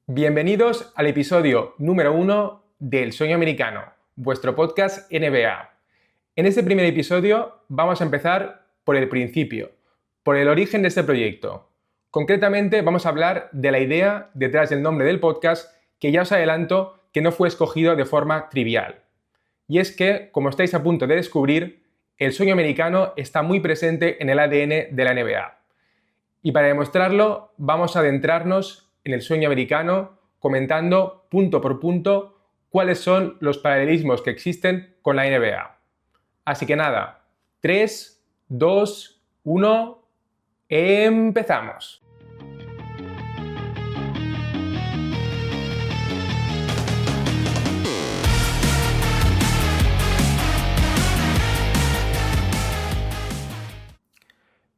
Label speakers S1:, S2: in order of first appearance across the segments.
S1: Bienvenidos al episodio número 1 del Sueño Americano, vuestro podcast NBA. En este primer episodio vamos a empezar por el principio, por el origen de este proyecto. Concretamente vamos a hablar de la idea detrás del nombre del podcast, que ya os adelanto que no fue escogido de forma trivial. Y es que, como estáis a punto de descubrir, el sueño americano está muy presente en el ADN de la NBA. Y para demostrarlo vamos a adentrarnos en el sueño americano, comentando punto por punto cuáles son los paralelismos que existen con la NBA. Así que nada, 3, 2, 1, empezamos.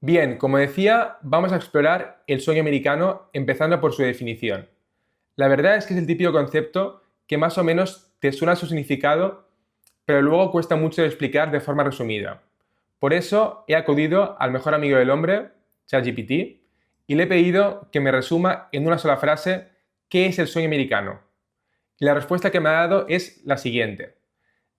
S1: Bien, como decía, vamos a explorar el sueño americano empezando por su definición. La verdad es que es el típico concepto que más o menos te suena su significado, pero luego cuesta mucho de explicar de forma resumida. Por eso he acudido al mejor amigo del hombre, ChatGPT, y le he pedido que me resuma en una sola frase qué es el sueño americano. Y la respuesta que me ha dado es la siguiente.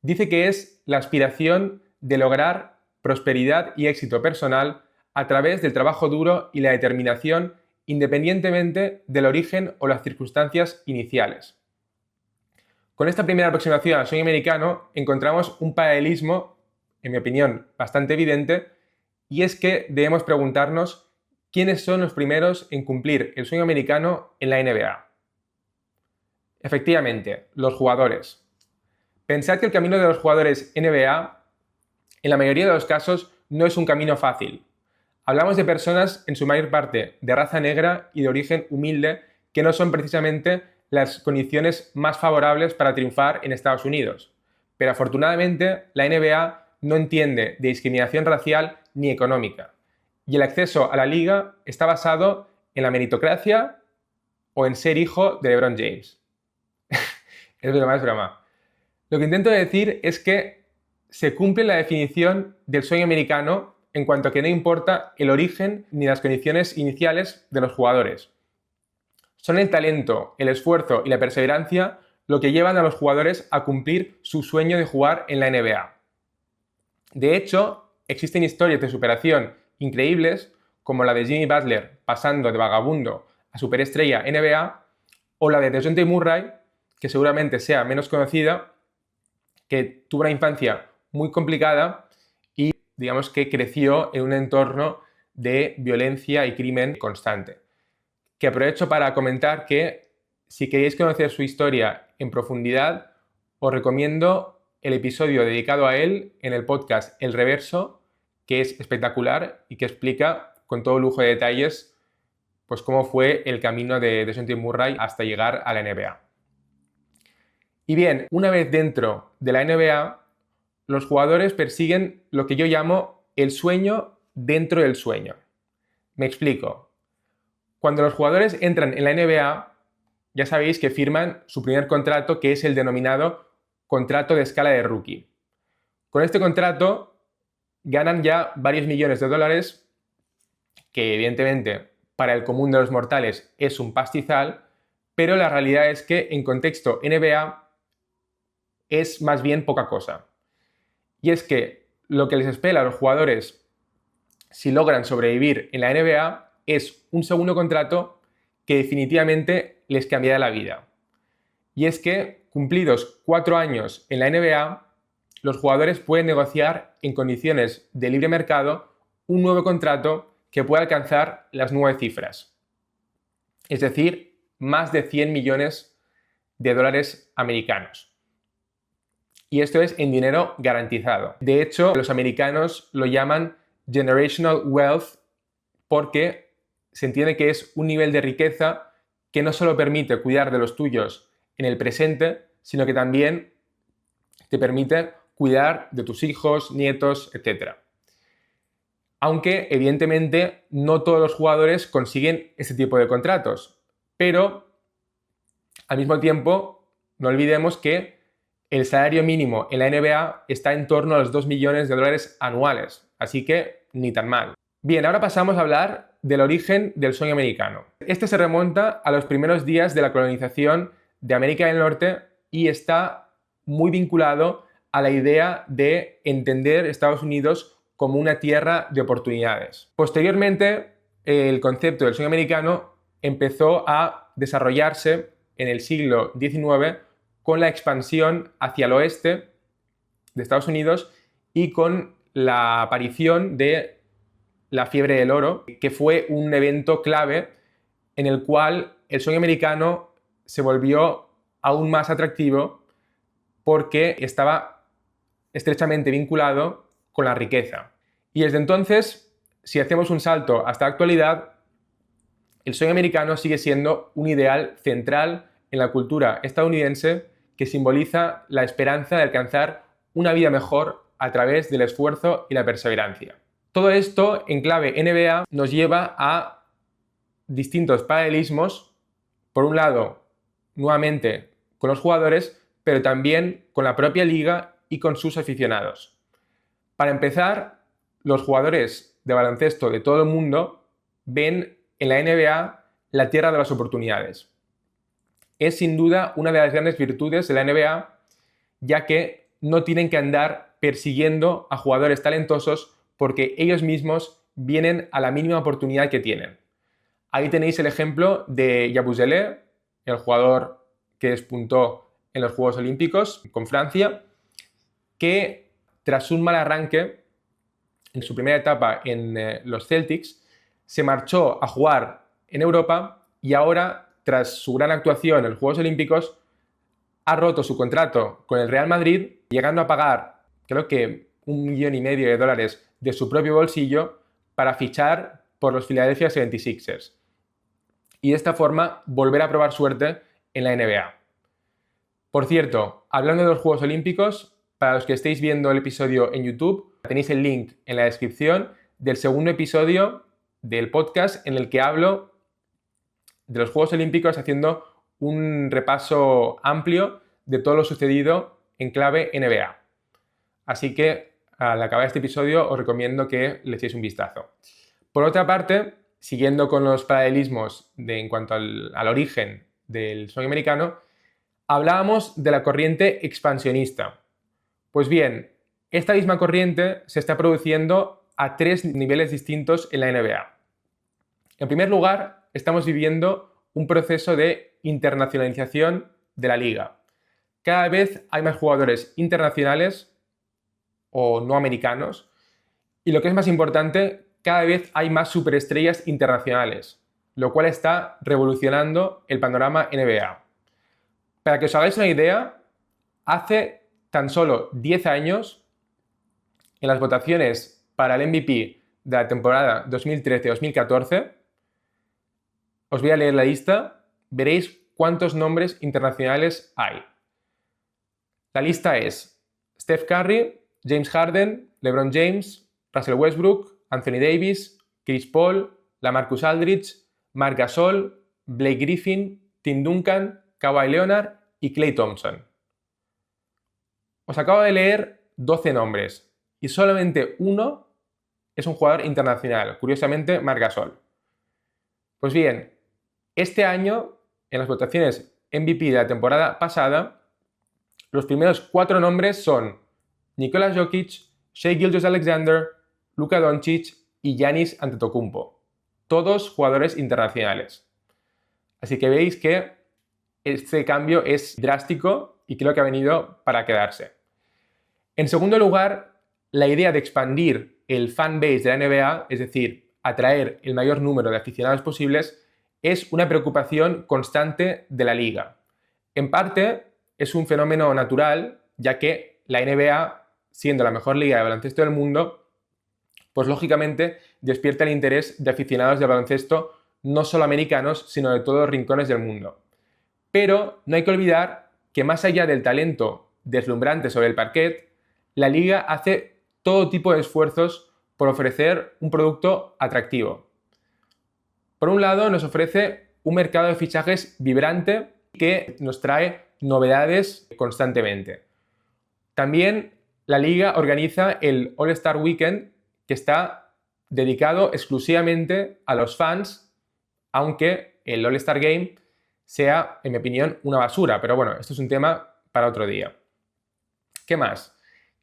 S1: Dice que es la aspiración de lograr prosperidad y éxito personal a través del trabajo duro y la determinación, independientemente del origen o las circunstancias iniciales. Con esta primera aproximación al sueño americano encontramos un paralelismo, en mi opinión, bastante evidente, y es que debemos preguntarnos quiénes son los primeros en cumplir el sueño americano en la NBA. Efectivamente, los jugadores. Pensad que el camino de los jugadores NBA, en la mayoría de los casos, no es un camino fácil. Hablamos de personas, en su mayor parte, de raza negra y de origen humilde, que no son precisamente las condiciones más favorables para triunfar en Estados Unidos. Pero afortunadamente, la NBA no entiende de discriminación racial ni económica. Y el acceso a la liga está basado en la meritocracia o en ser hijo de LeBron James. Es broma, es broma. Lo que intento decir es que se cumple la definición del sueño americano en cuanto a que no importa el origen ni las condiciones iniciales de los jugadores. Son el talento, el esfuerzo y la perseverancia lo que llevan a los jugadores a cumplir su sueño de jugar en la NBA. De hecho, existen historias de superación increíbles, como la de Jimmy Butler pasando de vagabundo a superestrella NBA, o la de DeJounte Murray, que seguramente sea menos conocida, que tuvo una infancia muy complicada y digamos que creció en un entorno de violencia y crimen constante. Que aprovecho para comentar que si queréis conocer su historia en profundidad, os recomiendo el episodio dedicado a él en el podcast El Reverso, que es espectacular y que explica con todo lujo de detalles pues cómo fue el camino de DeJounte Murray hasta llegar a la NBA. Y bien, una vez dentro de la NBA, los jugadores persiguen lo que yo llamo el sueño dentro del sueño. Me explico. Cuando los jugadores entran en la NBA, ya sabéis que firman su primer contrato, que es el denominado contrato de escala de rookie. Con este contrato ganan ya varios millones de dólares, que evidentemente para el común de los mortales es un pastizal, pero la realidad es que en contexto NBA es más bien poca cosa. Y es que lo que les espera a los jugadores si logran sobrevivir en la NBA es un segundo contrato que definitivamente les cambiará la vida. Y es que, cumplidos 4 años en la NBA, los jugadores pueden negociar en condiciones de libre mercado un nuevo contrato que pueda alcanzar las 9 cifras. Es decir, más de 100 millones de dólares americanos. Y esto es en dinero garantizado. De hecho, los americanos lo llaman generational wealth porque se entiende que es un nivel de riqueza que no solo permite cuidar de los tuyos en el presente, sino que también te permite cuidar de tus hijos, nietos, etc. Aunque, evidentemente, no todos los jugadores consiguen este tipo de contratos. Pero, al mismo tiempo, no olvidemos que el salario mínimo en la NBA está en torno a los 2 millones de dólares anuales, así que ni tan mal. Bien, ahora pasamos a hablar del origen del sueño americano. Este se remonta a los primeros días de la colonización de América del Norte y está muy vinculado a la idea de entender Estados Unidos como una tierra de oportunidades. Posteriormente, el concepto del sueño americano empezó a desarrollarse en el siglo XIX con la expansión hacia el oeste de Estados Unidos y con la aparición de la fiebre del oro, que fue un evento clave en el cual el sueño americano se volvió aún más atractivo porque estaba estrechamente vinculado con la riqueza. Y desde entonces, si hacemos un salto hasta la actualidad, el sueño americano sigue siendo un ideal central en la cultura estadounidense que simboliza la esperanza de alcanzar una vida mejor a través del esfuerzo y la perseverancia. Todo esto en clave NBA nos lleva a distintos paralelismos, por un lado, nuevamente con los jugadores, pero también con la propia liga y con sus aficionados. Para empezar, los jugadores de baloncesto de todo el mundo ven en la NBA la tierra de las oportunidades. Es sin duda una de las grandes virtudes de la NBA, ya que no tienen que andar persiguiendo a jugadores talentosos porque ellos mismos vienen a la mínima oportunidad que tienen. Ahí tenéis el ejemplo de Yabusele, el jugador que despuntó en los Juegos Olímpicos con Francia, que tras un mal arranque en su primera etapa en los Celtics, se marchó a jugar en Europa y ahora, tras su gran actuación en los Juegos Olímpicos, ha roto su contrato con el Real Madrid, llegando a pagar, creo que $1,500,000 de su propio bolsillo para fichar por los Philadelphia 76ers. Y de esta forma volver a probar suerte en la NBA. Por cierto, hablando de los Juegos Olímpicos, para los que estéis viendo el episodio en YouTube, tenéis el link en la descripción del segundo episodio del podcast en el que hablo de los Juegos Olímpicos haciendo un repaso amplio de todo lo sucedido en clave NBA. Así que al acabar este episodio os recomiendo que le echéis un vistazo. Por otra parte, siguiendo con los paralelismos en cuanto al origen del sueño americano, hablábamos de la corriente expansionista. Pues bien, esta misma corriente se está produciendo a 3 niveles distintos en la NBA. En primer lugar, estamos viviendo un proceso de internacionalización de la liga. Cada vez hay más jugadores internacionales o no americanos y lo que es más importante, cada vez hay más superestrellas internacionales, lo cual está revolucionando el panorama NBA. Para que os hagáis una idea, hace tan solo 10 años, en las votaciones para el MVP de la temporada 2013-2014, os voy a leer la lista, veréis cuántos nombres internacionales hay. La lista es Steph Curry, James Harden, LeBron James, Russell Westbrook, Anthony Davis, Chris Paul, LaMarcus Aldridge, Marc Gasol, Blake Griffin, Tim Duncan, Kawhi Leonard y Klay Thompson. Os acabo de leer 12 nombres y solamente uno es un jugador internacional, curiosamente Marc Gasol. Pues bien, este año, en las votaciones MVP de la temporada pasada, los primeros 4 nombres son Nikola Jokic, Shai Gilgeous-Alexander, Luka Doncic y Giannis Antetokounmpo, todos jugadores internacionales. Así que veis que este cambio es drástico y creo que ha venido para quedarse. En segundo lugar, la idea de expandir el fanbase de la NBA, es decir, atraer el mayor número de aficionados posibles, es una preocupación constante de la liga. En parte, es un fenómeno natural, ya que la NBA, siendo la mejor liga de baloncesto del mundo, pues lógicamente despierta el interés de aficionados de baloncesto no solo americanos, sino de todos los rincones del mundo. Pero no hay que olvidar que más allá del talento deslumbrante sobre el parquet, la liga hace todo tipo de esfuerzos por ofrecer un producto atractivo. Por un lado, nos ofrece un mercado de fichajes vibrante que nos trae novedades constantemente. También la liga organiza el All-Star Weekend, que está dedicado exclusivamente a los fans, aunque el All-Star Game sea, en mi opinión, una basura. Pero bueno, esto es un tema para otro día. ¿Qué más?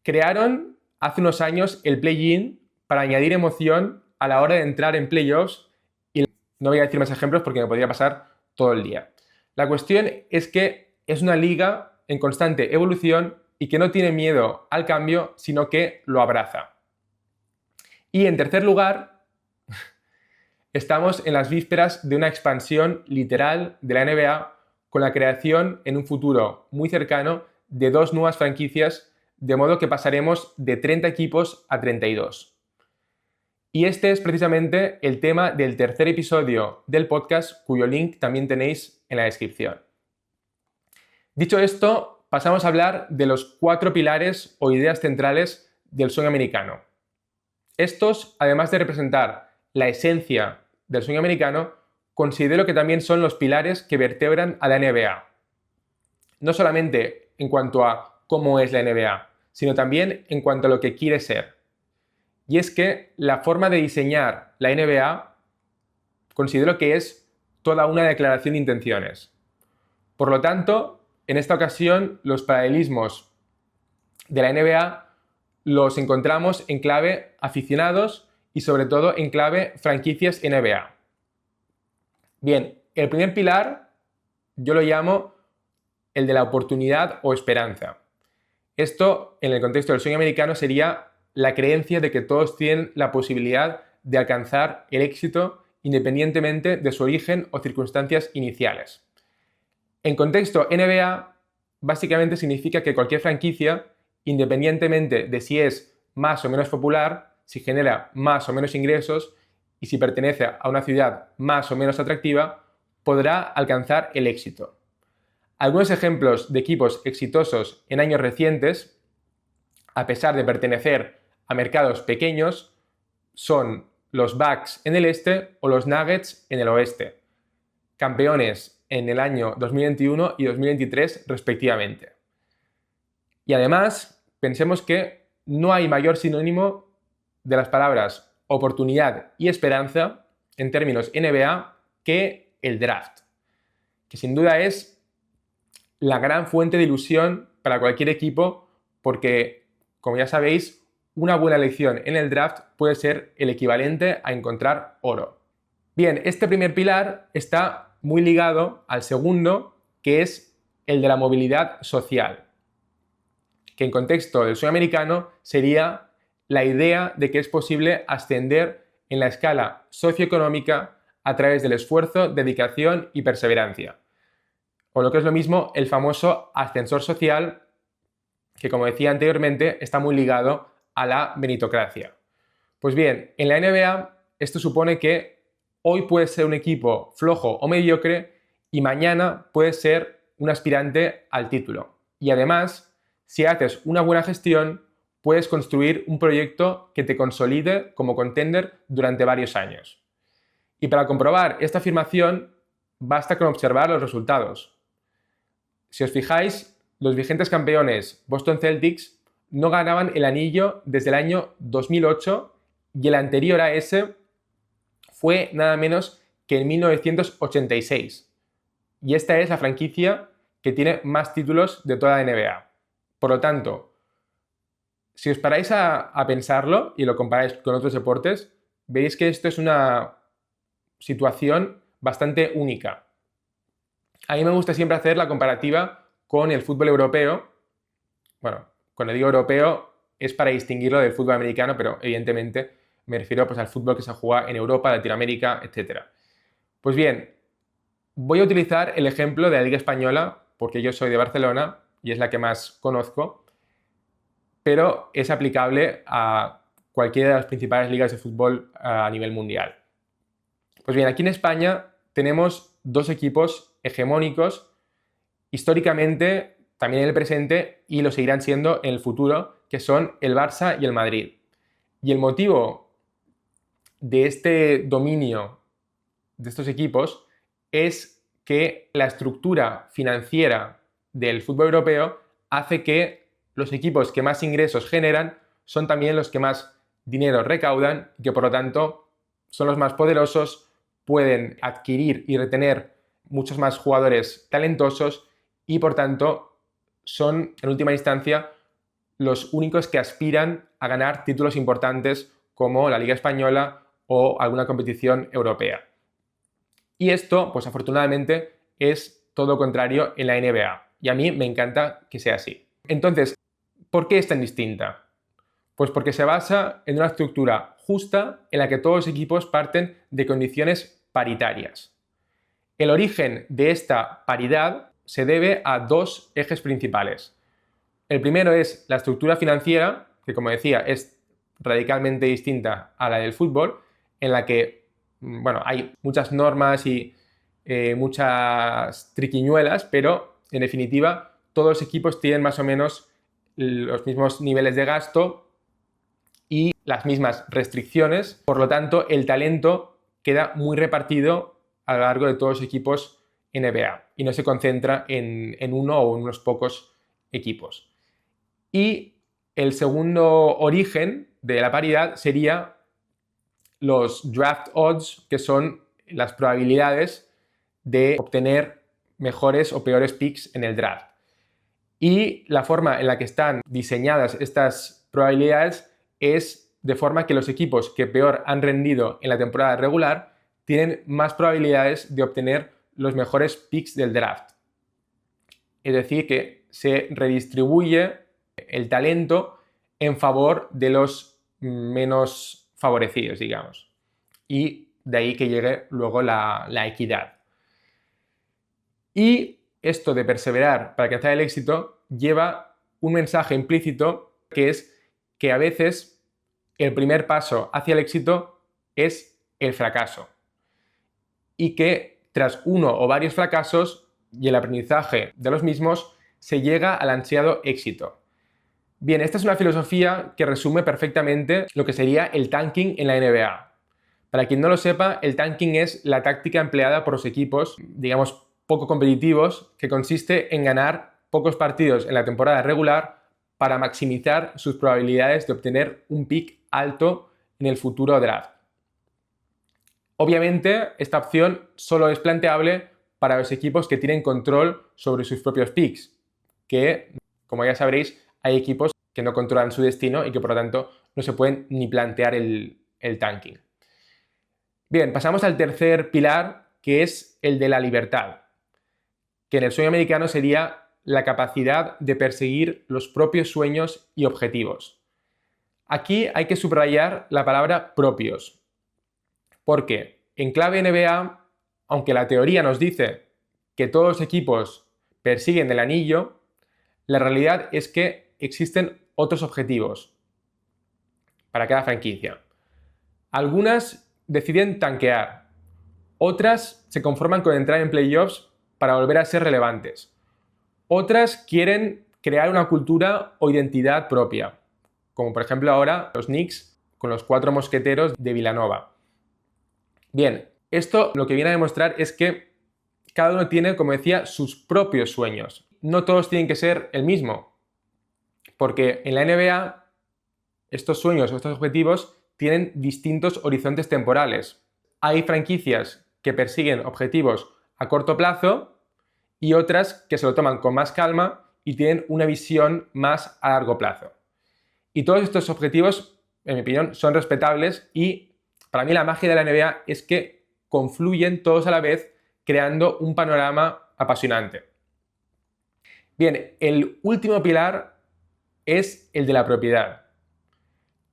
S1: Crearon hace unos años el play-in para añadir emoción a la hora de entrar en playoffs, y no voy a decir más ejemplos porque me podría pasar todo el día. La cuestión es que es una liga en constante evolución y que no tiene miedo al cambio, sino que lo abraza. Y en tercer lugar, estamos en las vísperas de una expansión literal de la NBA con la creación en un futuro muy cercano de 2 nuevas franquicias, de modo que pasaremos de 30 equipos a 32. Y este es precisamente el tema del tercer episodio del podcast, cuyo link también tenéis en la descripción. Dicho esto, pasamos a hablar de los 4 pilares o ideas centrales del sueño americano. Estos, además de representar la esencia del sueño americano, considero que también son los pilares que vertebran a la NBA. No solamente en cuanto a cómo es la NBA, sino también en cuanto a lo que quiere ser. Y es que la forma de diseñar la NBA considero que es toda una declaración de intenciones. Por lo tanto, en esta ocasión, los paralelismos de la NBA los encontramos en clave aficionados y sobre todo en clave franquicias NBA. Bien, el primer pilar yo lo llamo el de la oportunidad o esperanza. Esto, en el contexto del sueño americano, sería la creencia de que todos tienen la posibilidad de alcanzar el éxito independientemente de su origen o circunstancias iniciales. En contexto NBA, básicamente significa que cualquier franquicia, independientemente de si es más o menos popular, si genera más o menos ingresos y si pertenece a una ciudad más o menos atractiva, podrá alcanzar el éxito. Algunos ejemplos de equipos exitosos en años recientes, a pesar de pertenecer a mercados pequeños, son los Bucks en el este o los Nuggets en el oeste, campeones en el año 2021 y 2023 respectivamente. Y además, pensemos que no hay mayor sinónimo de las palabras oportunidad y esperanza en términos NBA que el draft, que sin duda es la gran fuente de ilusión para cualquier equipo porque, como ya sabéis, una buena elección en el draft puede ser el equivalente a encontrar oro. Bien, este primer pilar está muy ligado al segundo, que es el de la movilidad social, que en contexto del sueño americano sería la idea de que es posible ascender en la escala socioeconómica a través del esfuerzo, dedicación y perseverancia. O lo que es lo mismo, el famoso ascensor social, que como decía anteriormente, está muy ligado a la meritocracia. Pues bien, en la NBA esto supone que hoy puedes ser un equipo flojo o mediocre y mañana puedes ser un aspirante al título. Y además, si haces una buena gestión, puedes construir un proyecto que te consolide como contender durante varios años. Y para comprobar esta afirmación, basta con observar los resultados. Si os fijáis, los vigentes campeones Boston Celtics no ganaban el anillo desde el año 2008 y el anterior a ese fue nada menos que en 1986. Y esta es la franquicia que tiene más títulos de toda la NBA. Por lo tanto, si os paráis a pensarlo y lo comparáis con otros deportes, veréis que esto es una situación bastante única. A mí me gusta siempre hacer la comparativa con el fútbol europeo. Bueno, cuando digo europeo es para distinguirlo del fútbol americano, pero evidentemente me refiero pues, al fútbol que se juega en Europa, Latinoamérica, etc. Pues bien, voy a utilizar el ejemplo de la Liga Española, porque yo soy de Barcelona y es la que más conozco, pero es aplicable a cualquiera de las principales ligas de fútbol a nivel mundial. Pues bien, aquí en España tenemos 2 equipos hegemónicos, históricamente, también en el presente, y lo seguirán siendo en el futuro, que son el Barça y el Madrid. Y el motivo de este dominio de estos equipos es que la estructura financiera del fútbol europeo hace que los equipos que más ingresos generan son también los que más dinero recaudan y que por lo tanto son los más poderosos, pueden adquirir y retener muchos más jugadores talentosos y por tanto son en última instancia los únicos que aspiran a ganar títulos importantes como la Liga Española o alguna competición europea. Y esto, pues afortunadamente, es todo lo contrario en la NBA. Y a mí me encanta que sea así. Entonces, ¿por qué es tan distinta? Pues porque se basa en una estructura justa en la que todos los equipos parten de condiciones paritarias. El origen de esta paridad se debe a dos ejes principales. El primero es la estructura financiera, que como decía es radicalmente distinta a la del fútbol, en la que hay muchas normas y muchas triquiñuelas, pero en definitiva todos los equipos tienen más o menos los mismos niveles de gasto y las mismas restricciones, por lo tanto el talento queda muy repartido a lo largo de todos los equipos NBA y no se concentra en uno o unos pocos equipos. Y el segundo origen de la paridad sería los draft odds, que son las probabilidades de obtener mejores o peores picks en el draft. Y la forma en la que están diseñadas estas probabilidades es de forma que los equipos que peor han rendido en la temporada regular tienen más probabilidades de obtener los mejores picks del draft. Es decir, que se redistribuye el talento en favor de los menos favorecidos, digamos. Y de ahí que llegue luego la equidad. Y esto de perseverar para alcanzar el éxito lleva un mensaje implícito que es que a veces el primer paso hacia el éxito es el fracaso. Y que tras uno o varios fracasos y el aprendizaje de los mismos se llega al ansiado éxito. Bien, esta es una filosofía que resume perfectamente lo que sería el tanking en la NBA. Para quien no lo sepa, el tanking es la táctica empleada por los equipos, digamos, poco competitivos, que consiste en ganar pocos partidos en la temporada regular para maximizar sus probabilidades de obtener un pick alto en el futuro draft. Obviamente, esta opción solo es planteable para los equipos que tienen control sobre sus propios picks, que, como ya sabréis, hay equipos que no controlan su destino y que por lo tanto no se pueden ni plantear el tanking. Bien, pasamos al tercer pilar, que es el de la libertad, que en el sueño americano sería la capacidad de perseguir los propios sueños y objetivos. Aquí hay que subrayar la palabra propios, porque en clave NBA, aunque la teoría nos dice que todos los equipos persiguen el anillo, la realidad es que existen otros objetivos para cada franquicia. Algunas deciden tanquear, otras se conforman con entrar en playoffs para volver a ser relevantes, otras quieren crear una cultura o identidad propia, como por ejemplo ahora los Knicks con los 4 mosqueteros de Villanova. Bien, esto lo que viene a demostrar es que cada uno tiene, como decía, sus propios sueños. No todos tienen que ser el mismo, porque en la NBA estos sueños o estos objetivos tienen distintos horizontes temporales. Hay franquicias que persiguen objetivos a corto plazo y otras que se lo toman con más calma y tienen una visión más a largo plazo. Y todos estos objetivos, en mi opinión, son respetables y para mí la magia de la NBA es que confluyen todos a la vez creando un panorama apasionante. Bien, el último pilar es el de la propiedad,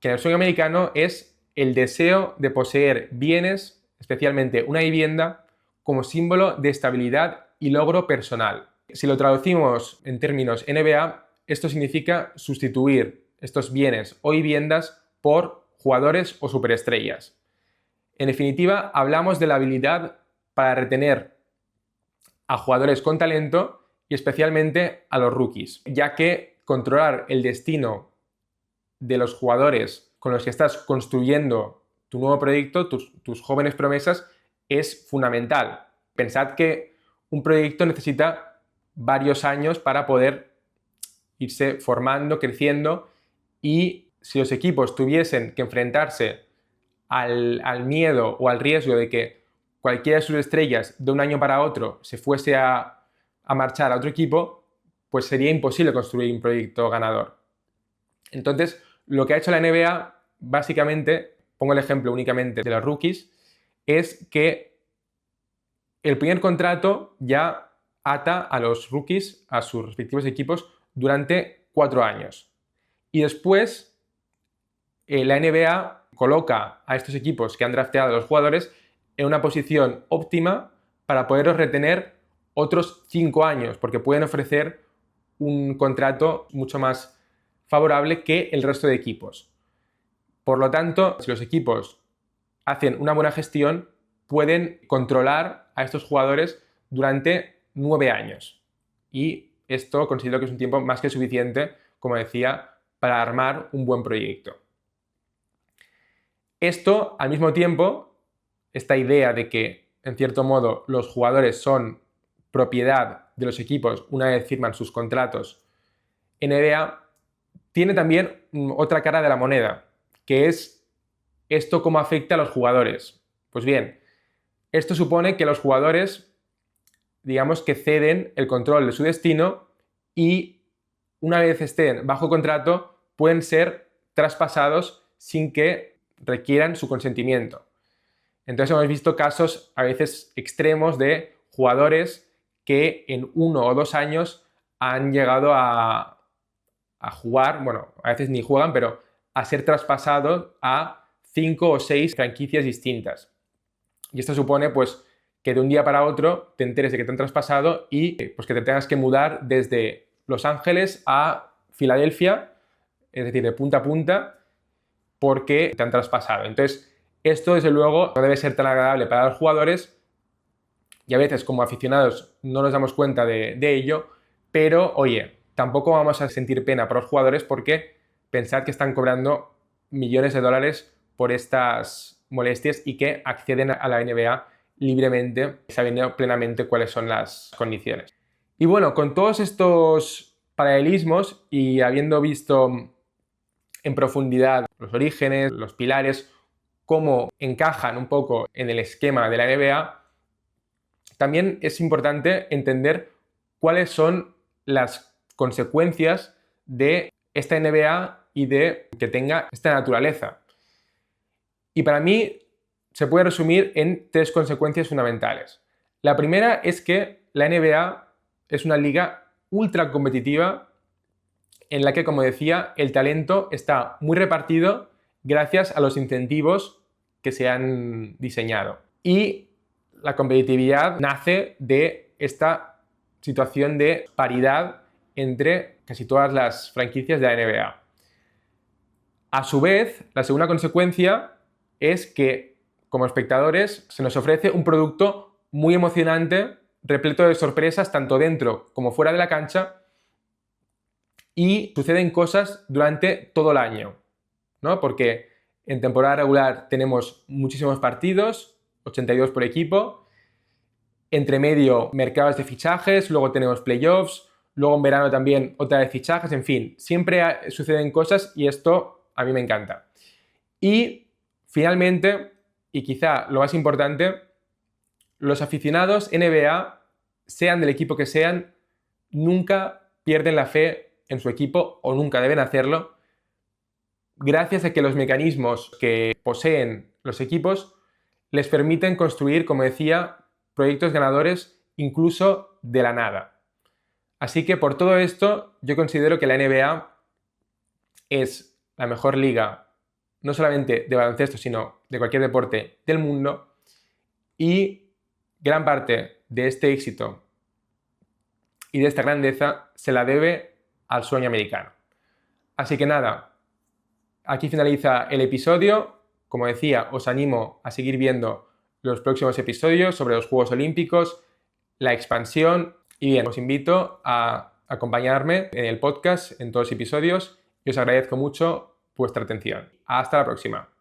S1: que en el sueño americano es el deseo de poseer bienes, especialmente una vivienda, como símbolo de estabilidad y logro personal. Si lo traducimos en términos NBA, esto significa sustituir estos bienes o viviendas por jugadores o superestrellas. En definitiva, hablamos de la habilidad para retener a jugadores con talento y especialmente a los rookies, ya que controlar el destino de los jugadores con los que estás construyendo tu nuevo proyecto, tus jóvenes promesas, es fundamental. Pensad que un proyecto necesita varios años para poder irse formando, creciendo y si los equipos tuviesen que enfrentarse al miedo o al riesgo de que cualquiera de sus estrellas de un año para otro se fuese a marchar a otro equipo, pues sería imposible construir un proyecto ganador. Entonces, lo que ha hecho la NBA, básicamente, pongo el ejemplo únicamente de los rookies, es que el primer contrato ya ata a los rookies a sus respectivos equipos durante 4 años. Y después, la NBA coloca a estos equipos que han drafteado a los jugadores en una posición óptima para poderlos retener otros 5 años, porque pueden ofrecer un contrato mucho más favorable que el resto de equipos. Por lo tanto, si los equipos hacen una buena gestión, pueden controlar a estos jugadores durante 9 años. Y esto considero que es un tiempo más que suficiente, como decía, para armar un buen proyecto. Esto, al mismo tiempo, esta idea de que, en cierto modo, los jugadores son propiedad de los equipos una vez firman sus contratos NBA, tiene también otra cara de la moneda, que es esto cómo afecta a los jugadores. Pues bien, esto supone que los jugadores, digamos que ceden el control de su destino y una vez estén bajo contrato pueden ser traspasados sin que requieran su consentimiento. Entonces hemos visto casos a veces extremos de jugadores que en 1 o 2 años han llegado a jugar, bueno, a veces ni juegan, pero a ser traspasados a 5 o 6 franquicias distintas. Y esto supone, pues, que de un día para otro te enteres de que te han traspasado y pues, que te tengas que mudar desde Los Ángeles a Filadelfia, es decir, de punta a punta, porque te han traspasado. Entonces, esto, desde luego, no debe ser tan agradable para los jugadores y a veces, como aficionados, no nos damos cuenta de ello, pero, oye, tampoco vamos a sentir pena por los jugadores porque pensad que están cobrando millones de dólares por estas molestias y que acceden a la NBA libremente, sabiendo plenamente cuáles son las condiciones. Y bueno, con todos estos paralelismos y habiendo visto en profundidad los orígenes, los pilares, cómo encajan un poco en el esquema de la NBA, también es importante entender cuáles son las consecuencias de esta NBA y de que tenga esta naturaleza. Y para mí se puede resumir en 3 consecuencias fundamentales. La primera es que la NBA es una liga ultra competitiva en la que, como decía, el talento está muy repartido gracias a los incentivos que se han diseñado. Y la competitividad nace de esta situación de paridad entre casi todas las franquicias de la NBA. A su vez, la segunda consecuencia es que, como espectadores, se nos ofrece un producto muy emocionante, repleto de sorpresas, tanto dentro como fuera de la cancha, y suceden cosas durante todo el año, ¿no? Porque en temporada regular tenemos muchísimos partidos, 82 por equipo, entre medio mercados de fichajes, luego tenemos playoffs, luego en verano también otra vez fichajes, en fin, siempre suceden cosas y esto a mí me encanta. Y finalmente, y quizá lo más importante, los aficionados NBA, sean del equipo que sean, nunca pierden la fe en su equipo o nunca deben hacerlo, gracias a que los mecanismos que poseen los equipos les permiten construir, como decía, proyectos ganadores incluso de la nada. Así que por todo esto yo considero que la NBA es la mejor liga, no solamente de baloncesto, sino de cualquier deporte del mundo, y gran parte de este éxito y de esta grandeza se la debe al sueño americano. Así que nada, aquí finaliza el episodio. Como decía, os animo a seguir viendo los próximos episodios sobre los Juegos Olímpicos, la expansión, y bien, os invito a acompañarme en el podcast en todos los episodios y os agradezco mucho vuestra atención. Hasta la próxima.